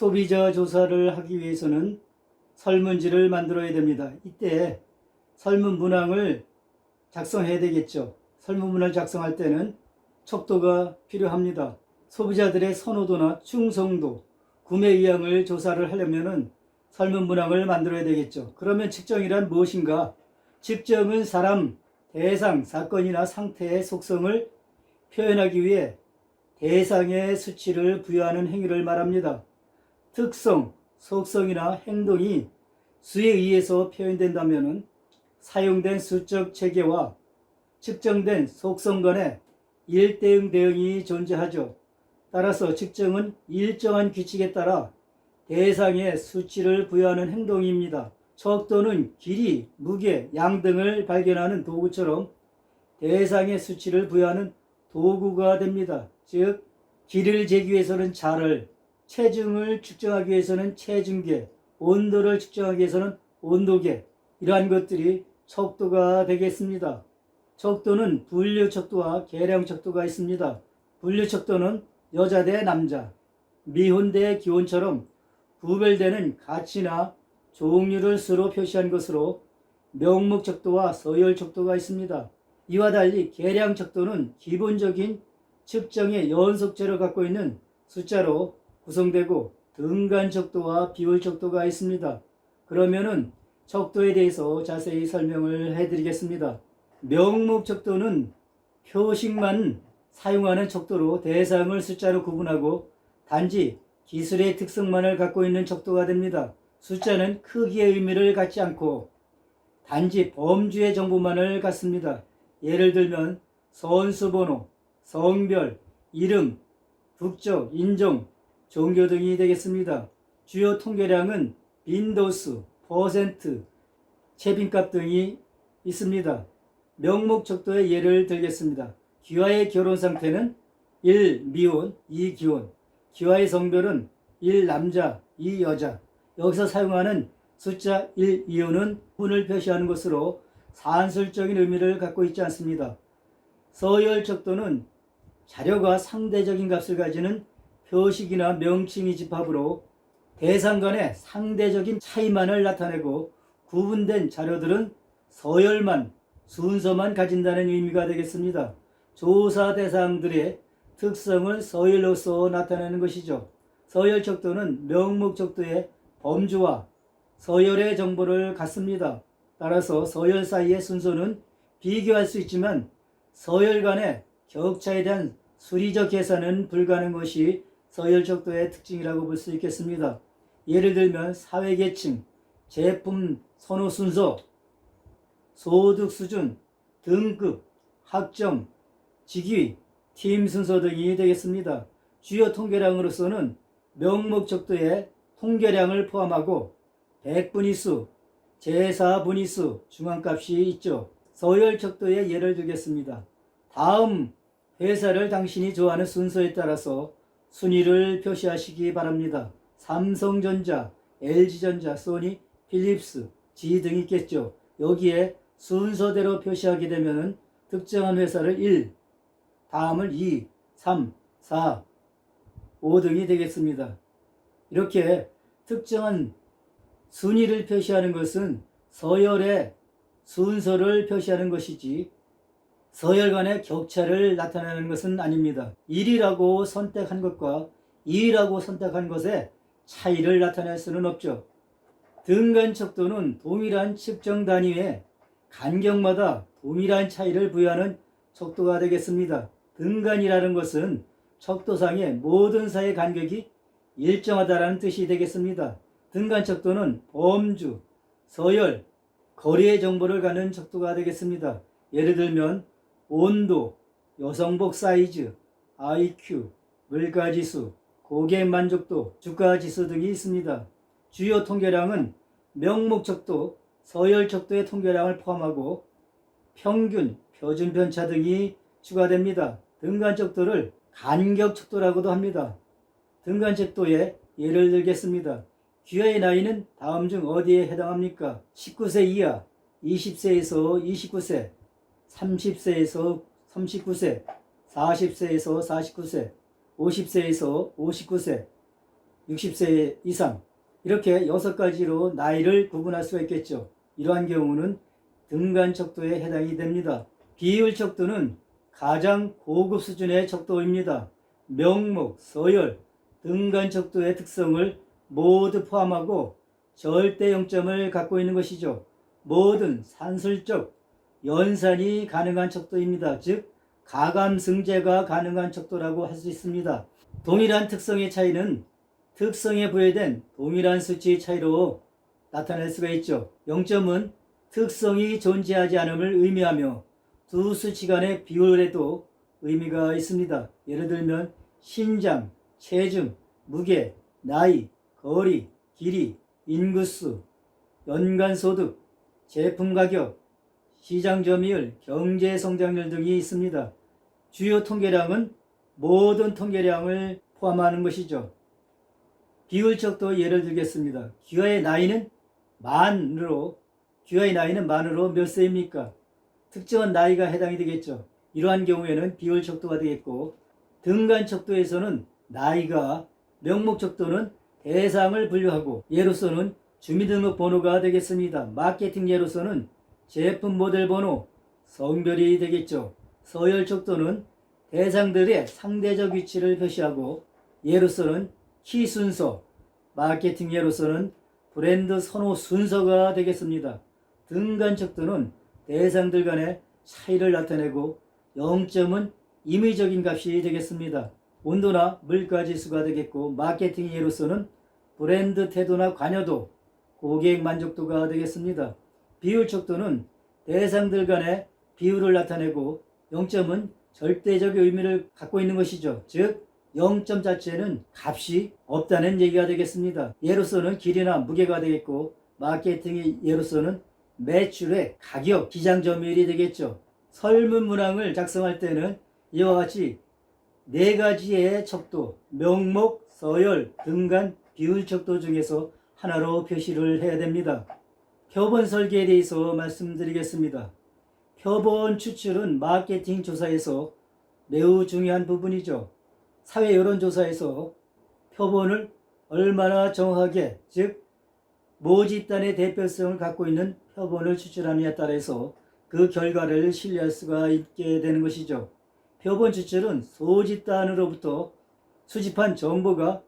소비자 조사를 하기 위해서는 설문지를 만들어야 됩니다. 이때 설문 문항을 작성해야 되겠죠. 설문 문항을 작성할 때는 척도가 필요합니다. 소비자들의 선호도나 충성도, 구매 의향을 조사를 하려면 설문 문항을 만들어야 되겠죠. 그러면 측정이란 무엇인가? 측정은 사람, 대상, 사건이나 상태의 속성을 표현하기 위해 대상의 수치를 부여하는 행위를 말합니다. 특성, 속성이나 행동이 수에 의해서 표현된다면 사용된 수적 체계와 측정된 속성 간에 일대응 대응이 존재하죠. 따라서 측정은 일정한 규칙에 따라 대상의 수치를 부여하는 행동입니다. 척도는 길이, 무게, 양 등을 발견하는 도구처럼 대상의 수치를 부여하는 도구가 됩니다. 즉, 길이를 재기 위해서는 자를, 체중을 측정하기 위해서는 체중계, 온도를 측정하기 위해서는 온도계, 이러한 것들이 척도가 되겠습니다. 척도는 분류 척도와 계량 척도가 있습니다. 분류 척도는 여자 대 남자, 미혼 대 기혼처럼 구별되는 가치나 종류를 수로 표시한 것으로 명목 척도와 서열 척도가 있습니다. 이와 달리 계량 척도는 기본적인 측정의 연속체를 갖고 있는 숫자로 구성되고 등간 척도와 비율 척도가 있습니다. 그러면은 척도에 대해서 자세히 설명을 해드리겠습니다. 명목 척도는 표식만 사용하는 척도로 대상을 숫자로 구분하고 단지 기술의 특성만을 갖고 있는 척도가 됩니다. 숫자는 크기의 의미를 갖지 않고 단지 범주의 정보만을 갖습니다. 예를 들면 선수번호, 성별, 이름, 국적, 인종, 종교 등이 되겠습니다. 주요 통계량은 빈도수, 퍼센트, 채빈값 등이 있습니다. 명목 척도의 예를 들겠습니다. 기와의 결혼 상태는 1. 미혼, 2. 기혼. 기와의 성별은 1. 남자, 2. 여자. 여기서 사용하는 숫자 1, 2호는 분을 표시하는 것으로 산술적인 의미를 갖고 있지 않습니다. 서열 척도는 자료가 상대적인 값을 가지는 표식이나 명칭의 집합으로 대상 간의 상대적인 차이만을 나타내고 구분된 자료들은 서열만, 순서만 가진다는 의미가 되겠습니다. 조사 대상들의 특성을 서열로서 나타내는 것이죠. 서열 척도는 명목 척도의 범주와 서열의 정보를 갖습니다. 따라서 서열 사이의 순서는 비교할 수 있지만 서열 간의 격차에 대한 수리적 계산은 불가능한 것이 서열 척도의 특징이라고 볼 수 있겠습니다. 예를 들면 사회계층, 제품 선호 순서, 소득 수준, 등급, 학점, 직위, 팀 순서 등이 되겠습니다. 주요 통계량으로서는 명목 척도의 통계량을 포함하고 백분위수, 제사분위수, 중앙값이 있죠. 서열 척도의 예를 들겠습니다. 다음 회사를 당신이 좋아하는 순서에 따라서 순위를 표시하시기 바랍니다. 삼성전자, LG전자, 소니, 필립스, G 등이 있겠죠. 여기에 순서대로 표시하게 되면 특정한 회사를 1, 다음을 2, 3, 4, 5 등이 되겠습니다. 이렇게 특정한 순위를 표시하는 것은 서열의 순서를 표시하는 것이지 서열 간의 격차를 나타내는 것은 아닙니다. 1이라고 선택한 것과 2라고 선택한 것의 차이를 나타낼 수는 없죠. 등간 척도는 동일한 측정 단위의 간격마다 동일한 차이를 부여하는 척도가 되겠습니다. 등간이라는 것은 척도상의 모든 사이의 간격이 일정하다라는 뜻이 되겠습니다. 등간 척도는 범주, 서열, 거리의 정보를 갖는 척도가 되겠습니다. 예를 들면 온도, 여성복 사이즈, IQ, 물가지수, 고객 만족도, 주가지수 등이 있습니다. 주요 통계량은 명목 척도, 서열 척도의 통계량을 포함하고 평균, 표준 편차 등이 추가됩니다. 등간 척도를 간격 척도라고도 합니다. 등간 척도의 예를 들겠습니다. 귀하의 나이는 다음 중 어디에 해당합니까? 19세 이하, 20세에서 29세, 30세에서 39세, 40세에서 49세, 50세에서 59세, 60세 이상, 이렇게 6가지로 나이를 구분할 수가 있겠죠. 이러한 경우는 등간 척도에 해당이 됩니다. 비율 척도는 가장 고급 수준의 척도입니다. 명목, 서열, 등간 척도의 특성을 모두 포함하고 절대 영점을 갖고 있는 것이죠. 모든 산술적 연산이 가능한 척도입니다. 즉 가감승제가 가능한 척도라고 할 수 있습니다. 동일한 특성의 차이는 특성에 부여된 동일한 수치의 차이로 나타낼 수가 있죠. 0점은 특성이 존재하지 않음을 의미하며 두 수치 간의 비율에도 의미가 있습니다. 예를 들면 신장, 체중, 무게, 나이, 거리, 길이, 인구수, 연간소득, 제품 가격, 시장 점유율, 경제 성장률 등이 있습니다. 주요 통계량은 모든 통계량을 포함하는 것이죠. 비율적도 예를 들겠습니다. 귀하의 나이는 만으로 몇 세입니까? 특정한 나이가 해당이 되겠죠. 이러한 경우에는 비율적도가 되겠고, 등간척도에서는 나이가, 명목척도는 대상을 분류하고, 예로서는 주민등록번호가 되겠습니다. 마케팅 예로서는 제품 모델 번호, 성별이 되겠죠. 서열척도는 대상들의 상대적 위치를 표시하고, 예로서는 키 순서, 마케팅 예로서는 브랜드 선호 순서가 되겠습니다. 등간척도는 대상들 간의 차이를 나타내고, 0점은 임의적인 값이 되겠습니다. 온도나 물가 지수가 되겠고, 마케팅 예로서는 브랜드 태도나 관여도, 고객 만족도가 되겠습니다. 비율 척도는 대상들 간의 비율을 나타내고, 0점은 절대적 의미를 갖고 있는 것이죠. 즉 0점 자체는 값이 없다는 얘기가 되겠습니다. 예로서는 길이나 무게가 되겠고, 마케팅의 예로서는 매출의 가격, 시장 점유율이 되겠죠. 설문 문항을 작성할 때는 이와 같이 4가지의 척도, 명목, 서열, 등간, 비율 척도 중에서 하나로 표시를 해야 됩니다. 표본 설계에 대해서 말씀드리겠습니다. 표본 추출은 마케팅 조사에서 매우 중요한 부분이죠. 사회 여론조사에서 표본을 얼마나 정확하게, 즉 모집단의 대표성을 갖고 있는 표본을 추출하느냐에 따라서 그 결과를 신뢰할 수가 있게 되는 것이죠. 표본 추출은 소집단으로부터 수집한 정보가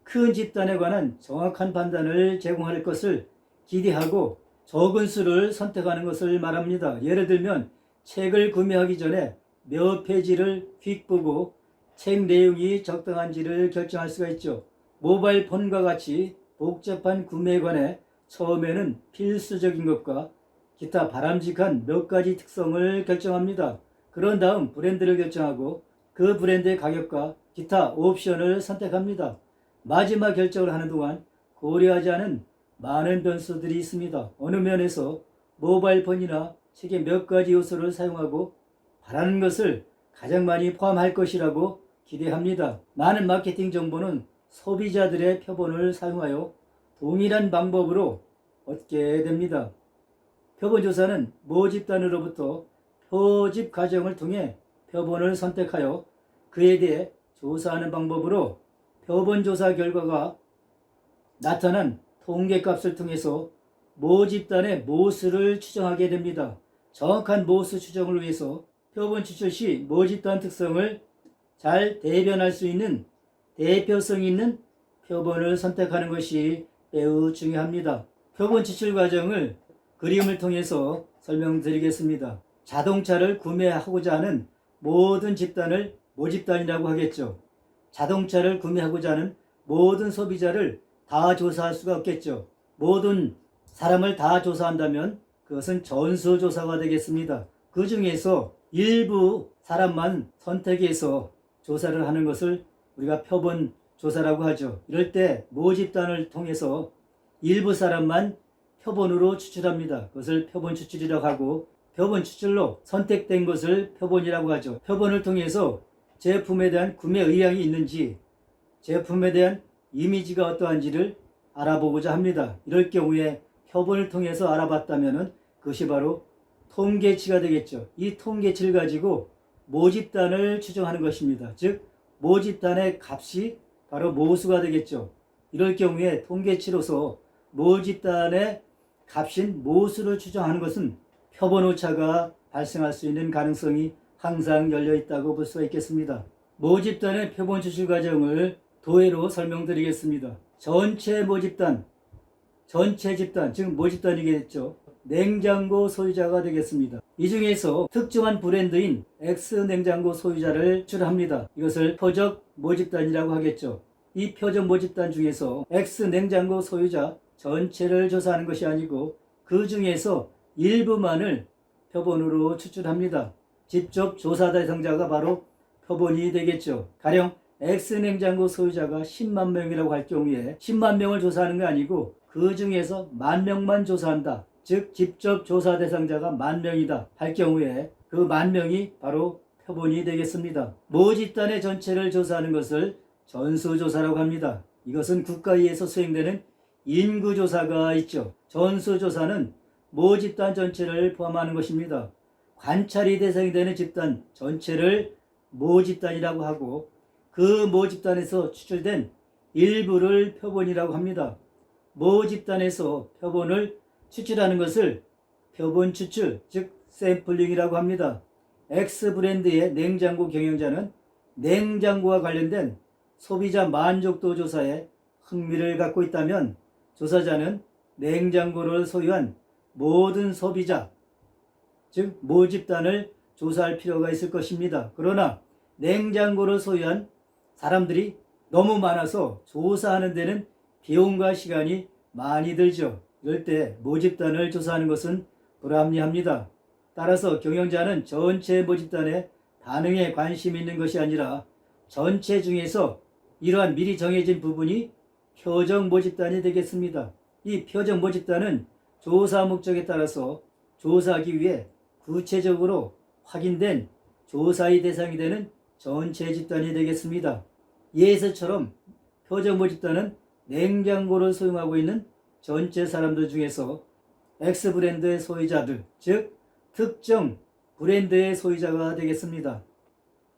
큰 집단에 관한 정확한 판단을 제공할 것을 기대하고 적은 수를 선택하는 것을 말합니다. 예를 들면 책을 구매하기 전에 몇 페이지를 휙 보고 책 내용이 적당한지를 결정할 수가 있죠. 모바일 폰과 같이 복잡한 구매에 관해 처음에는 필수적인 것과 기타 바람직한 몇 가지 특성을 결정합니다. 그런 다음 브랜드를 결정하고 그 브랜드의 가격과 기타 옵션을 선택합니다. 마지막 결정을 하는 동안 고려하지 않은 많은 변수들이 있습니다. 어느 면에서 모바일 폰이나 책의 몇 가지 요소를 사용하고 바라는 것을 가장 많이 포함할 것이라고 기대합니다. 많은 마케팅 정보는 소비자들의 표본을 사용하여 동일한 방법으로 얻게 됩니다. 표본 조사는 모집단으로부터 표집 과정을 통해 표본을 선택하여 그에 대해 조사하는 방법으로 표본 조사 결과가 나타난 통계값을 통해서 모집단의 모수를 추정하게 됩니다. 정확한 모수 추정을 위해서 표본 추출 시 모집단 특성을 잘 대변할 수 있는 대표성 있는 표본을 선택하는 것이 매우 중요합니다. 표본 추출 과정을 그림을 통해서 설명드리겠습니다. 자동차를 구매하고자 하는 모든 집단을 모집단이라고 하겠죠. 자동차를 구매하고자 하는 모든 소비자를 다 조사할 수가 없겠죠. 모든 사람을 다 조사한다면 그것은 전수조사가 되겠습니다. 그 중에서 일부 사람만 선택해서 조사를 하는 것을 우리가 표본 조사라고 하죠. 이럴 때 모집단을 통해서 일부 사람만 표본으로 추출합니다. 그것을 표본 추출이라고 하고, 표본 추출로 선택된 것을 표본이라고 하죠. 표본을 통해서 제품에 대한 구매 의향이 있는지, 제품에 대한 이미지가 어떠한지를 알아보고자 합니다. 이럴 경우에 표본을 통해서 알아봤다면 그것이 바로 통계치가 되겠죠. 이 통계치를 가지고 모집단을 추정하는 것입니다. 즉 모집단의 값이 바로 모수가 되겠죠. 이럴 경우에 통계치로서 모집단의 값인 모수를 추정하는 것은 표본 오차가 발생할 수 있는 가능성이 항상 열려 있다고 볼 수가 있겠습니다. 모집단의 표본 추출 과정을 도해로 설명드리겠습니다. 전체 모집단, 전체 집단, 즉 모집단이겠죠. 냉장고 소유자가 되겠습니다. 이 중에서 특정한 브랜드인 X냉장고 소유자를 추출합니다. 이것을 표적 모집단이라고 하겠죠. 이 표적 모집단 중에서 X냉장고 소유자 전체를 조사하는 것이 아니고 그 중에서 일부만을 표본으로 추출합니다. 직접 조사 대상자가 바로 표본이 되겠죠. 가령 X냉장고 소유자가 10만 명이라고 할 경우에 10만 명을 조사하는 게 아니고 그 중에서 10,000명만 조사한다. 즉 직접 조사 대상자가 10,000명이다 할 경우에 그 10,000명이 바로 표본이 되겠습니다. 모집단의 전체를 조사하는 것을 전수조사라고 합니다. 이것은 국가위에서 수행되는 인구조사가 있죠. 전수조사는 모집단 전체를 포함하는 것입니다. 관찰이 대상이 되는 집단 전체를 모집단이라고 하고 그 모집단에서 추출된 일부를 표본이라고 합니다. 모집단에서 표본을 추출하는 것을 표본 추출, 즉 샘플링이라고 합니다. X 브랜드의 냉장고 경영자는 냉장고와 관련된 소비자 만족도 조사에 흥미를 갖고 있다면 조사자는 냉장고를 소유한 모든 소비자, 즉 모집단을 조사할 필요가 있을 것입니다. 그러나 냉장고를 소유한 사람들이 너무 많아서 조사하는 데는 비용과 시간이 많이 들죠. 이럴 때 모집단을 조사하는 것은 불합리합니다. 따라서 경영자는 전체 모집단의 반응에 관심이 있는 것이 아니라 전체 중에서 이러한 미리 정해진 부분이 표적 모집단이 되겠습니다. 이 표적 모집단은 조사 목적에 따라서 조사하기 위해 구체적으로 확인된 조사의 대상이 되는 전체 집단이 되겠습니다. 예에서처럼 표적 모집단은 냉장고를 소유하고 있는 전체 사람들 중에서 X 브랜드의 소유자들, 즉 특정 브랜드의 소유자가 되겠습니다.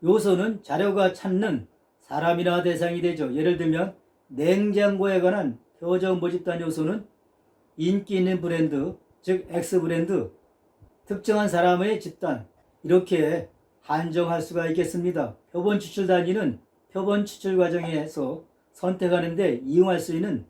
요소는 자료가 찾는 사람이나 대상이 되죠. 예를 들면 냉장고에 관한 표적 모집단 요소는 인기 있는 브랜드, 즉 X 브랜드, 특정한 사람의 집단, 이렇게 한정할 수가 있겠습니다. 표본 추출 단위는 표본 추출 과정에서 선택하는 데 이용할 수 있는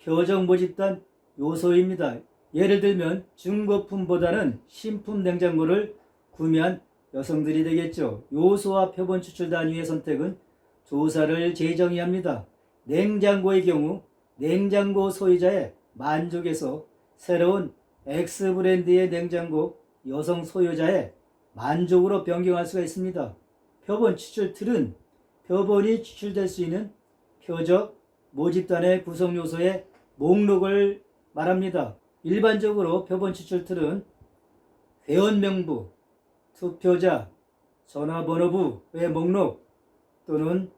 표적 모집단 요소입니다. 예를 들면 중고품보다는 신품 냉장고를 구매한 여성들이 되겠죠. 요소와 표본 추출 단위의 선택은 조사를 재정의합니다. 냉장고의 경우 냉장고 소유자의 만족에서 새로운 X 브랜드의 냉장고 여성 소유자의 만족으로 변경할 수가 있습니다. 표본 추출 틀은 표본이 추출될 수 있는 표적 모집단의 구성 요소의 목록을 말합니다. 일반적으로 표본 추출 틀은 회원 명부, 투표자, 전화번호부의 목록 또는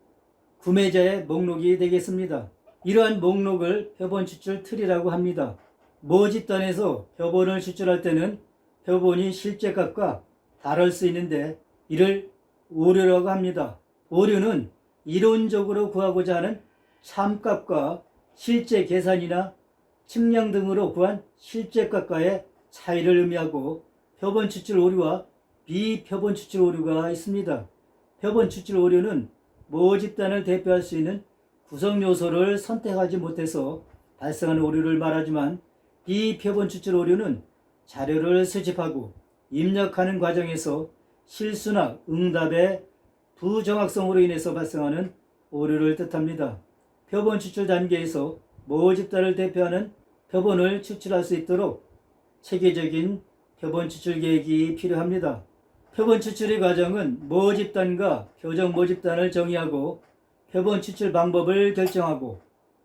구매자의 목록이 되겠습니다. 이러한 목록을 표본 추출 틀이라고 합니다. 모집단에서 표본을 추출할 때는 표본이 실제 값과 다를 수 있는데 이를 오류라고 합니다. 오류는 이론적으로 구하고자 하는 참값과 실제 계산이나 측량 등으로 구한 실제 값과의 차이를 의미하고 표본 추출 오류와 비표본 추출 오류가 있습니다. 표본 추출 오류는 모집단을 대표할 수 있는 구성 요소를 선택하지 못해서 발생하는 오류를 말하지만 비표본 추출 오류는 자료를 수집하고 입력하는 과정에서 실수나 응답의 부정확성으로 인해서 발생하는 오류를 뜻합니다. 표본 추출 단계에서 모집단을 대표하는 표본을 추출할 수 있도록 체계적인 표본 추출 계획이 필요합니다. 표본 추출의 과정은 모집단과 표적 모집단을 정의하고 표본 추출 방법을 결정하고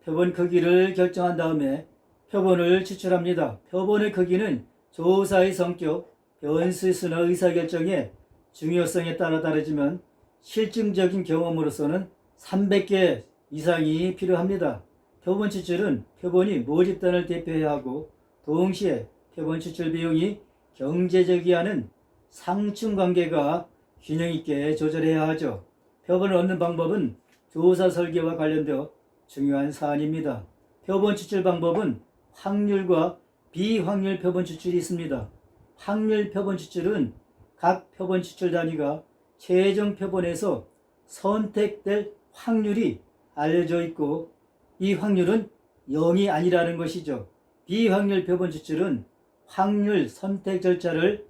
표본 크기를 결정한 다음에 표본을 추출합니다. 표본의 크기는 조사의 성격, 변수의 수나 의사결정의 중요성에 따라 다르지만 실증적인 경험으로서는 300개 이상이 필요합니다. 표본 추출은 표본이 모집단을 대표해야 하고 동시에 표본 추출 비용이 경제적이야 하는 상충관계가 균형 있게 조절해야 하죠. 표본을 얻는 방법은 조사 설계와 관련되어 중요한 사안입니다. 표본 추출 방법은 확률과 비확률 표본 추출이 있습니다. 확률 표본 추출은 각 표본 추출 단위가 최종 표본에서 선택될 확률이 알려져 있고 이 확률은 0이 아니라는 것이죠. 비확률 표본 추출은 확률 선택 절차를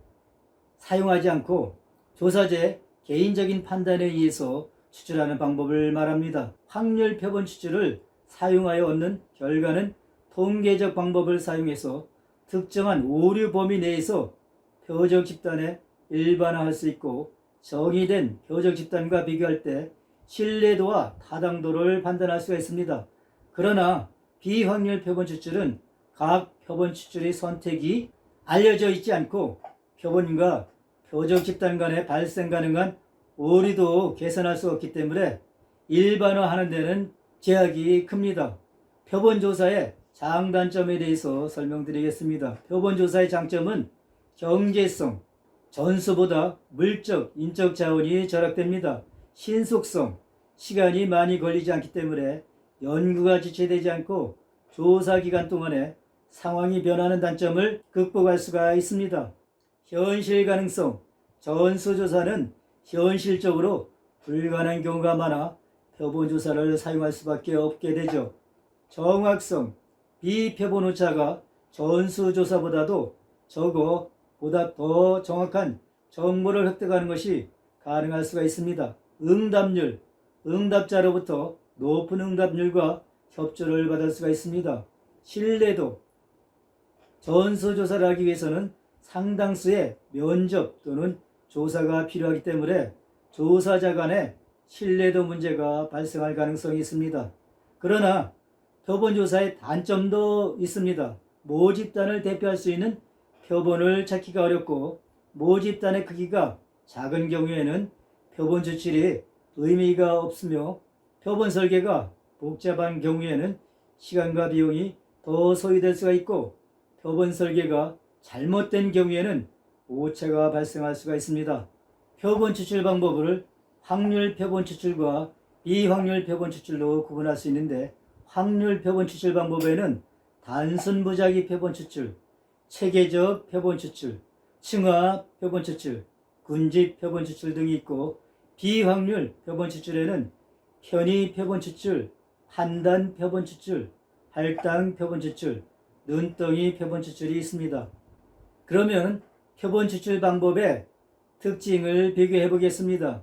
사용하지 않고 조사자의 개인적인 판단에 의해서 추출하는 방법을 말합니다. 확률 표본 추출을 사용하여 얻는 결과는 통계적 방법을 사용해서 특정한 오류 범위 내에서 표적 집단에 일반화할 수 있고 정의된 표적 집단과 비교할 때 신뢰도와 타당도를 판단할 수가 있습니다. 그러나 비확률 표본 추출은 각 표본 추출의 선택이 알려져 있지 않고 표본과 표적 집단 간에 발생 가능한 오류도 계산할 수 없기 때문에 일반화하는 데는 제약이 큽니다. 표본 조사의 장단점에 대해서 설명드리겠습니다. 표본 조사의 장점은 경제성, 전수보다 물적, 인적 자원이 절약됩니다. 신속성, 시간이 많이 걸리지 않기 때문에 연구가 지체되지 않고 조사 기간 동안에 상황이 변하는 단점을 극복할 수가 있습니다. 현실 가능성, 전수조사는 현실적으로 불가능한 경우가 많아 표본조사를 사용할 수밖에 없게 되죠. 정확성, 비표본 오차가 전수조사보다도 적어 보다 더 정확한 정보를 획득하는 것이 가능할 수가 있습니다. 응답률, 응답자로부터 높은 응답률과 협조를 받을 수가 있습니다. 신뢰도, 전수조사를 하기 위해서는 상당수의 면접 또는 조사가 필요하기 때문에 조사자 간의 신뢰도 문제가 발생할 가능성이 있습니다. 그러나 표본조사의 단점도 있습니다. 모집단을 대표할 수 있는 표본을 찾기가 어렵고 모집단의 크기가 작은 경우에는 표본 추출이 의미가 없으며 표본 설계가 복잡한 경우에는 시간과 비용이 더 소요될 수가 있고 표본 설계가 잘못된 경우에는 오차가 발생할 수가 있습니다. 표본 추출 방법을 확률 표본 추출과 비확률 표본 추출로 구분할 수 있는데 확률 표본 추출 방법에는 단순 무작위 표본 추출, 체계적 표본 추출, 층화 표본 추출, 군집 표본 추출 등이 있고 비확률 표본 추출에는 편의 표본 추출, 판단 표본 추출, 할당 표본 추출, 눈덩이 표본 추출이 있습니다. 그러면 표본 추출 방법의 특징을 비교해 보겠습니다.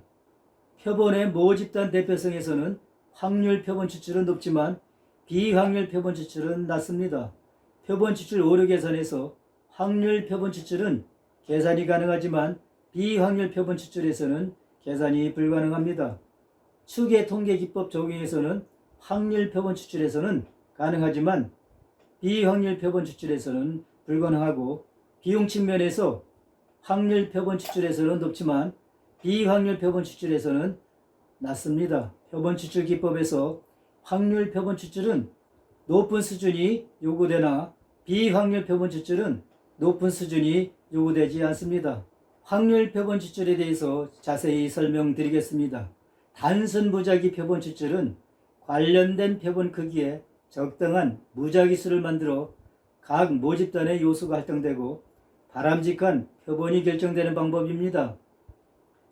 표본의 모집단 대표성에서는 확률 표본 추출은 높지만 비확률 표본 추출은 낮습니다. 표본 추출 오류 계산에서 확률 표본 추출은 계산이 가능하지만 비확률 표본 추출에서는 계산이 불가능합니다. 추계 통계 기법 적용에서는 확률 표본 추출에서는 가능하지만 비확률 표본 추출에서는 불가능하고 비용 측면에서 확률 표본 추출에서는 높지만 비확률 표본 추출에서는 낮습니다. 표본 추출 기법에서 확률 표본 추출은 높은 수준이 요구되나 비확률 표본 추출은 높은 수준이 요구되지 않습니다. 확률 표본 추출에 대해서 자세히 설명드리겠습니다. 단순 무작위 표본 추출은 관련된 표본 크기에 적당한 무작위 수를 만들어 각 모집단의 요소가 할당되고 바람직한 표본이 결정되는 방법입니다.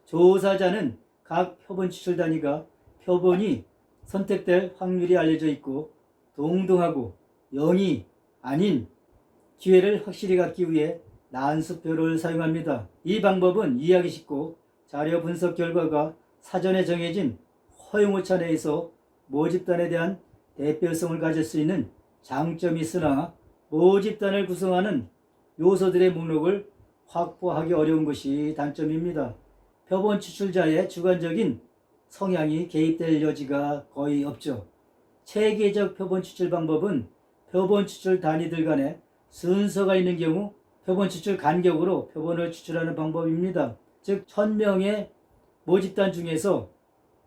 조사자는 각 표본 추출 단위가 표본이 선택될 확률이 알려져 있고 동등하고 0이 아닌 기회를 확실히 갖기 위해 난수표를 사용합니다. 이 방법은 이해하기 쉽고 자료 분석 결과가 사전에 정해진 허용오차 내에서 모집단에 대한 대표성을 가질 수 있는 장점이 있으나 모집단을 구성하는 요소들의 목록을 확보하기 어려운 것이 단점입니다. 표본 추출자의 주관적인 성향이 개입될 여지가 거의 없죠. 체계적 표본 추출 방법은 표본 추출 단위들 간에 순서가 있는 경우 표본 추출 간격으로 표본을 추출하는 방법입니다. 즉 1000명의 모집단 중에서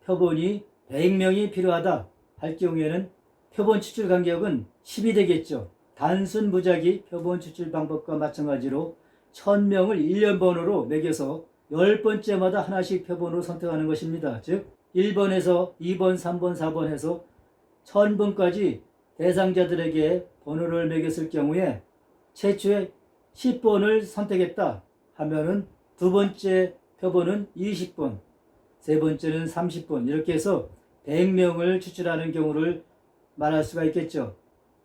표본이 100명이 필요하다 할 경우에는 표본 추출 간격은 10이 되겠죠. 단순 무작위 표본 추출 방법과 마찬가지로 1000명을 1년번호로 매겨서 10번째마다 하나씩 표본으로 선택하는 것입니다. 즉 1번에서 2번, 3번, 4번 해서 1000번까지 대상자들에게 번호를 매겼을 경우에 최초에 10번을 선택했다 하면은 두 번째 표본은 20번, 세 번째는 30번 이렇게 해서 100명을 추출하는 경우를 말할 수가 있겠죠.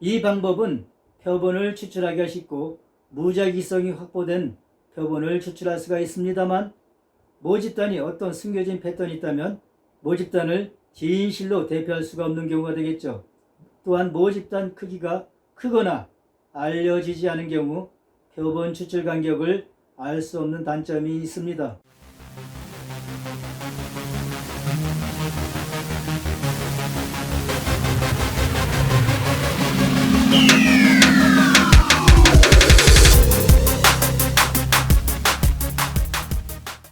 이 방법은 표본을 추출하기가 쉽고 무작위성이 확보된 표본을 추출할 수가 있습니다만 모집단이 어떤 숨겨진 패턴이 있다면 모집단을 진실로 대표할 수가 없는 경우가 되겠죠. 또한 모집단 크기가 크거나 알려지지 않은 경우 표본 추출 간격을 알 수 없는 단점이 있습니다.